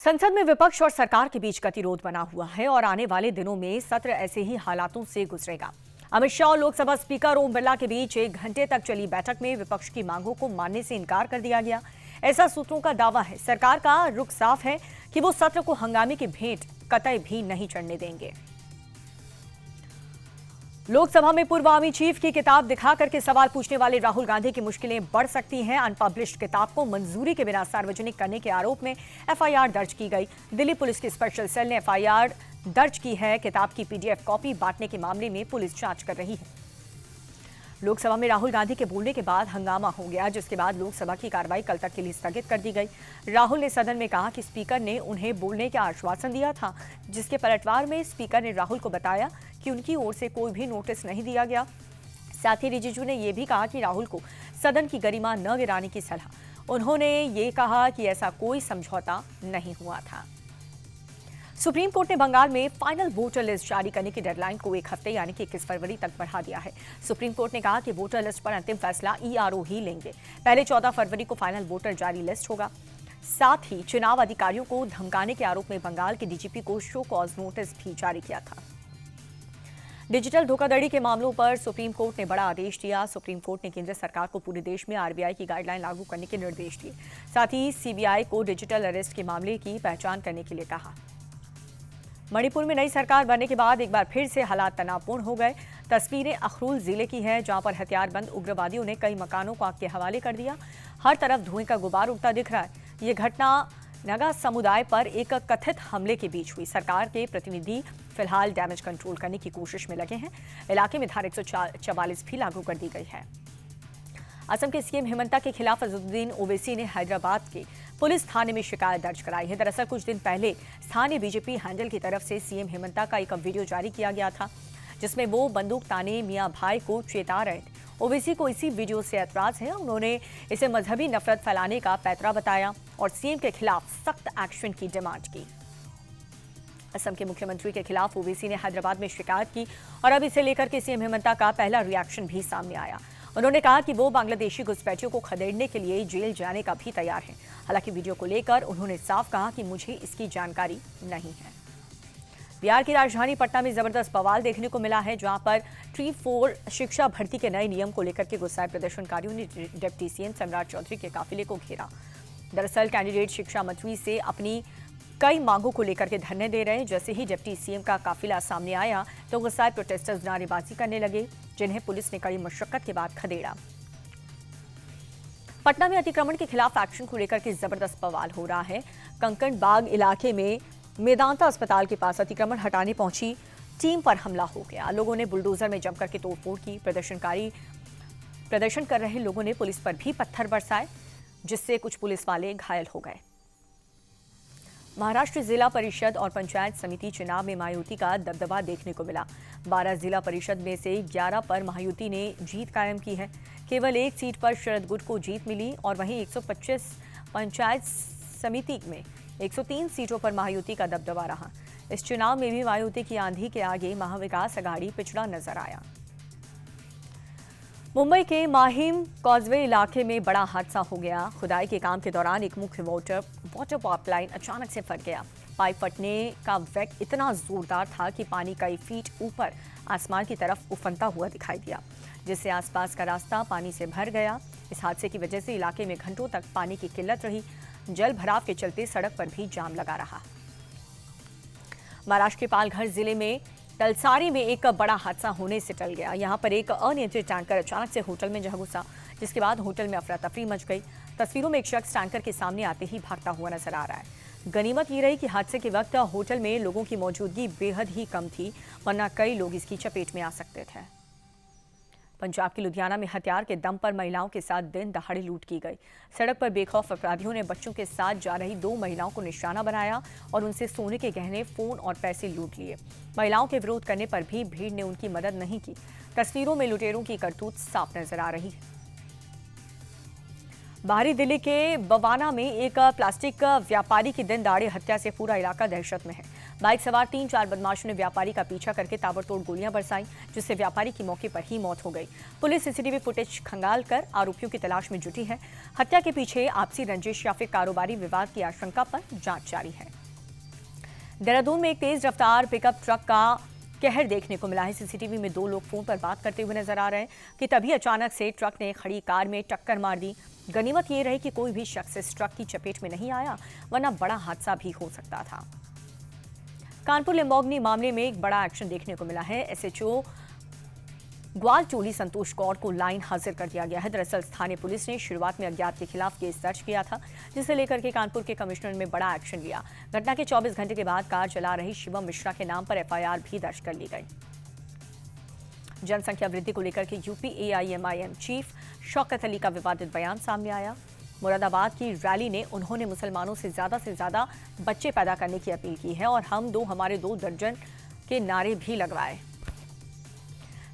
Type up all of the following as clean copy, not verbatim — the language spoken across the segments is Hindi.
संसद में विपक्ष और सरकार के बीच गतिरोध बना हुआ है और आने वाले दिनों में सत्र ऐसे ही हालातों से गुजरेगा। अमित शाह और लोकसभा स्पीकर ओम बिरला के बीच 1 घंटे तक चली बैठक में विपक्ष की मांगों को मानने से इनकार कर दिया गया। ऐसा सूत्रों का दावा है। सरकार का रुख साफ है कि वो सत्र को हंगामे की भेंट कतई भी नहीं चढ़ने देंगे। लोकसभा में पूर्व आर्मी चीफ की किताब दिखा करके सवाल पूछने वाले राहुल गांधी की मुश्किलें बढ़ सकती हैं। अनपब्लिश्ड किताब को मंजूरी के बिना सार्वजनिक करने के आरोप में एफआईआर दर्ज की गई। दिल्ली पुलिस की स्पेशल सेल ने एफआईआर दर्ज की है। किताब की पीडीएफ कॉपी बांटने के मामले में पुलिस जांच कर रही है। लोकसभा में राहुल गांधी के बोलने के बाद हंगामा हो गया, जिसके बाद लोकसभा की कार्रवाई कल तक के लिए स्थगित कर दी गई। राहुल ने सदन में कहा कि स्पीकर ने उन्हें बोलने का आश्वासन दिया था, जिसके पलटवार में स्पीकर ने राहुल को बताया कि उनकी ओर से कोई भी नोटिस नहीं दिया गया। साथ ही रिजिजू ने यह भी कहा कि राहुल को सदन की गरिमा न गिराने की सलाह। उन्होंने ये कहा कि ऐसा कोई समझौता नहीं हुआ था। सुप्रीम कोर्ट ने बंगाल में फाइनल वोटर लिस्ट जारी करने की डेडलाइन को 1 हफ्ते यानी कि 21 फरवरी तक बढ़ा दिया है। सुप्रीम कोर्ट ने कहा कि वोटर लिस्ट पर अंतिम फैसला ईआरओ ही लेंगे। पहले 14 फरवरी को फाइनल वोटर जारी लिस्ट होगा। साथ ही चुनाव अधिकारियों को धमकाने के आरोप में बंगाल के डीजीपी को शो कॉज नोटिस भी जारी किया था। डिजिटल धोखाधड़ी के मामलों पर सुप्रीम कोर्ट ने बड़ा आदेश दिया। सुप्रीम कोर्ट ने केंद्र सरकार को पूरे देश में आरबीआई की गाइडलाइन लागू करने के निर्देश दिए। साथ ही सीबीआई को डिजिटल अरेस्ट के मामले की पहचान करने के लिए कहा। मणिपुर में नई सरकार बनने के बाद एक बार फिर से हालात तनावपूर्ण हो गए। तस्वीरें अखरूल जिले की है, जहां पर हथियारबंद उग्रवादियों ने कई मकानों को आग के हवाले कर दिया। हर तरफ धुएं का गुबार उठता दिख रहा है। ये घटना नगा समुदाय पर एक कथित हमले के बीच हुई। सरकार के प्रतिनिधि फिलहाल डैमेज कंट्रोल करने की कोशिश में लगे हैं। इलाके में धारा 144 भी लागू कर दी गई है। असम के सीएम हेमंता के खिलाफ अजहरुद्दीन ओवैसी ने हैदराबाद के पुलिस थाने में शिकायत दर्ज कराई है। दरअसल कुछ दिन पहले स्थानीय बीजेपी हैंडल की तरफ से सीएम हेमंता का एक वीडियो जारी किया गया था, जिसमें वो बंदूक ताने मियां भाई को चेता रहे थे। ओवैसी को इसी वीडियो से ऐतराज है। उन्होंने इसे मजहबी नफरत फैलाने का पैतरा बताया और सीएम के खिलाफ सख्त एक्शन की डिमांड की। असम के मुख्यमंत्री के खिलाफ ओवैसी ने हैदराबाद में शिकायत की और अब इसे लेकर के सीएम हेमंता का पहला रिएक्शन भी सामने आया। उन्होंने कहा कि वो बांग्लादेशी घुसपैठियों को खदेड़ने के लिए जेल जाने का भी तैयार है। हालांकि वीडियो को लेकर उन्होंने साफ कहा कि मुझे इसकी जानकारी नहीं है। बिहार की राजधानी पटना में जबरदस्त बवाल देखने को मिला है, जहां पर T4 शिक्षा भर्ती के नए नियम को लेकर के गुस्साए प्रदर्शनकारियों ने डिप्टी सीएम सम्राट चौधरी के काफिले को घेरा। दरअसल कैंडिडेट शिक्षा मंत्री से अपनी कई मांगों को लेकर के धरने दे रहे हैं। जैसे ही डिप्टी सीएम का काफिला सामने आया तो गुस्साए प्रोटेस्टर्स नारेबाजी करने लगे, जिन्हें पुलिस ने कड़ी मशक्कत के बाद खदेड़ा। पटना में अतिक्रमण के खिलाफ एक्शन को लेकर के जबरदस्त बवाल हो रहा है। कंकण बाग इलाके में मेदांता अस्पताल के पास अतिक्रमण हटाने पहुंची टीम पर हमला हो गया। लोगों ने बुलडोजर में जमकर के तोड़फोड़ की। प्रदर्शन कर रहे लोगों ने पुलिस पर भी पत्थर बरसाए, जिससे कुछ पुलिस वाले घायल हो गए। महाराष्ट्र जिला परिषद और पंचायत समिति चुनाव में महायुति का दबदबा देखने को मिला। 12 जिला परिषद में से 11 पर महायुति ने जीत कायम की है। केवल 1 सीट पर शरद गुट को जीत मिली और वहीं 125 पंचायत समिति में 103 सीटों पर महायुति का दबदबा रहा। इस चुनाव में भी महायुति की आंधी के आगे महाविकास अघाड़ी पिछड़ा नजर आया। मुंबई के माहिम कॉजवे इलाके में बड़ा हादसा हो गया। खुदाई के काम के दौरान एक मुख्य वाटर पाइपलाइन अचानक से फट गया। पाइप फटने का वेग इतना जोरदार था कि पानी कई फीट ऊपर आसमान की तरफ उफनता हुआ दिखाई दिया, जिससे आसपास का रास्ता पानी से भर गया। इस हादसे की वजह से इलाके में घंटों तक पानी की किल्लत रही। जल भराव के चलते सड़क पर भी जाम लगा रहा। महाराष्ट्र के पालघर जिले में तलसारी में एक बड़ा हादसा होने से टल गया। यहां पर एक अनियंत्रित टैंकर अचानक से होटल में जा घुसा, जिसके बाद होटल में अफरा तफरी मच गई। तस्वीरों में एक शख्स टैंकर के सामने आते ही भागता हुआ नजर आ रहा है। गनीमत ये रही कि हादसे के वक्त होटल में लोगों की मौजूदगी बेहद ही कम थी, वरना कई लोग इसकी चपेट में आ सकते थे। पंजाब के लुधियाना में हथियार के दम पर महिलाओं के साथ दिन दहाड़े लूट की गई। सड़क पर बेखौफ अपराधियों ने बच्चों के साथ जा रही 2 महिलाओं को निशाना बनाया और उनसे सोने के गहने, फोन और पैसे लूट लिए। महिलाओं के विरोध करने पर भी भीड़ ने उनकी मदद नहीं की। तस्वीरों में लुटेरों की करतूत साफ नजर आ रही है। बाहरी दिल्ली के बवाना में एक प्लास्टिक व्यापारी की दिन दहाड़े हत्या से पूरा इलाका दहशत में है। बाइक सवार 3-4 बदमाशों ने व्यापारी का पीछा करके ताबड़तोड़ गोलियां बरसाई, जिससे व्यापारी की मौके पर ही मौत हो गई। पुलिस सीसीटीवी फुटेज खंगाल कर आरोपियों की तलाश में जुटी है। हत्या के पीछे आपसी रंजिश या फिर कारोबारी विवाद की आशंका पर जांच जारी है। देहरादून में एक तेज रफ्तार पिकअप ट्रक का कहर देखने को मिला है। सीसीटीवी में 2 लोग फोन पर बात करते हुए नजर आ रहे हैं कि तभी अचानक से ट्रक ने खड़ी कार में टक्कर मार दी। गनीमत ये रही कि कोई भी शख्स इस ट्रक की चपेट में नहीं आया, वरना बड़ा हादसा भी हो सकता था। कानपुर लिंबोगनी मामले में एक बड़ा एक्शन देखने को मिला है। एसएचओ ग्वालटोली संतोष कौर को लाइन हाजिर कर दिया गया है। दरअसल स्थानीय पुलिस ने शुरुआत में अज्ञात के खिलाफ केस दर्ज किया था, जिसे लेकर के कानपुर के कमिश्नर ने बड़ा एक्शन लिया। घटना के 24 घंटे के बाद कार चला रही शिवम मिश्रा के नाम पर एफआईआर भी दर्ज कर ली गई। जनसंख्या वृद्धि को लेकर के UP AIMIM chief Shaukat Ali का विवादित बयान सामने आया। मुरादाबाद की रैली ने उन्होंने मुसलमानों से ज्यादा बच्चे पैदा करने की अपील की है और हम दो हमारे 2 दर्जन के नारे भी लगवाए।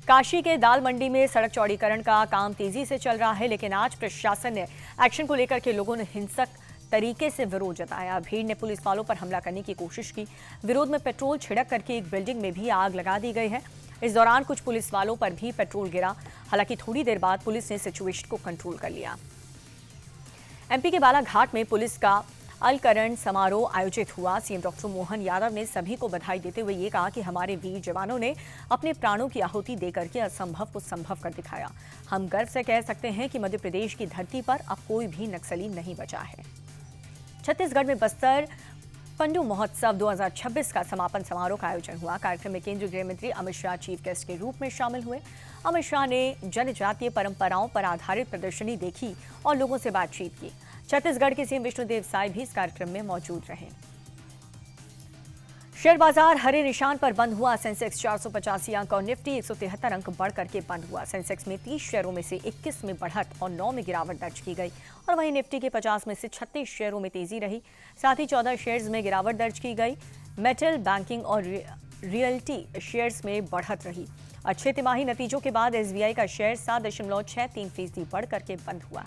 काशी के दाल मंडी में सड़क चौड़ीकरण का काम तेजी से चल रहा है, लेकिन आज प्रशासन ने एक्शन को लेकर के लोगों ने हिंसक तरीके से विरोध जताया। भीड़ ने पुलिस वालों पर हमला करने की कोशिश की। विरोध में पेट्रोल छिड़क करके एक बिल्डिंग में भी आग लगा दी गई है। इस दौरान कुछ पुलिस वालों पर भी पेट्रोल गिरा। हालांकि थोड़ी देर बाद पुलिस ने सिचुएशन को कंट्रोल कर लिया। एमपी के बालाघाट में पुलिस का अलकरण समारोह आयोजित हुआ। सीएम डॉक्टर मोहन यादव ने सभी को बधाई देते हुए ये कहा कि हमारे वीर जवानों ने अपने प्राणों की आहुति देकर के असंभव को संभव कर दिखाया। हम गर्व से कह सकते हैं कि मध्य प्रदेश की धरती पर अब कोई भी नक्सली नहीं बचा है। छत्तीसगढ़ में बस्तर पंडू महोत्सव 2026 का समापन समारोह का आयोजन हुआ। कार्यक्रम में केंद्रीय गृह मंत्री अमित शाह चीफ गेस्ट के रूप में शामिल हुए। अमित शाह ने जनजातीय परंपराओं पर आधारित प्रदर्शनी देखी और लोगों से बातचीत की। छत्तीसगढ़ के सीएम विष्णुदेव साय भी इस कार्यक्रम में मौजूद रहे। शेयर बाजार हरे निशान पर बंद हुआ। सेंसेक्स 485 अंक और निफ्टी 173 अंक बढ़ करके बंद हुआ। सेंसेक्स में 30 शेयरों में से 21 में बढ़त और 9 में गिरावट दर्ज की गई और वहीं निफ्टी के 50 में से 36 शेयरों में तेजी रही। साथ ही 14 शेयर्स में गिरावट दर्ज की गई। मेटल, बैंकिंग और रियल्टी शेयर्स में बढ़त रही। अच्छे तिमाही नतीजों के बाद एसबीआई का शेयर 7.63% बढ़ करके बंद हुआ।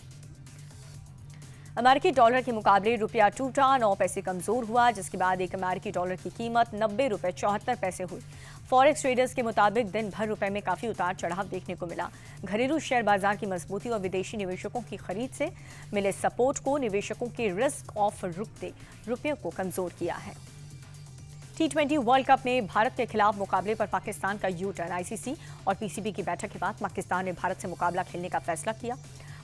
अमेरिकी डॉलर के मुकाबले रुपया टूटा, 9 पैसे कमजोर हुआ, जिसके बाद एक अमेरिकी डॉलर की कीमत 90 रुपये 74 पैसे हुई। फॉरेक्स ट्रेडर्स के मुताबिक दिन भर रुपए में काफी उतार चढ़ाव देखने को मिला। घरेलू शेयर बाजार की मजबूती और विदेशी निवेशकों की खरीद से मिले सपोर्ट को निवेशकों के रिस्क ऑफ रुकते रुपये को कमजोर किया है। T20 वर्ल्ड कप में भारत के खिलाफ मुकाबले पर पाकिस्तान का यू टर्न। आईसीसी और पीसीबी की बैठक के बाद पाकिस्तान ने भारत से मुकाबला खेलने का फैसला किया।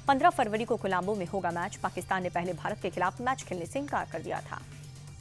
15 फरवरी को कोलंबो में होगा मैच। पाकिस्तान ने पहले भारत के खिलाफ मैच खेलने से इनकार कर दिया था।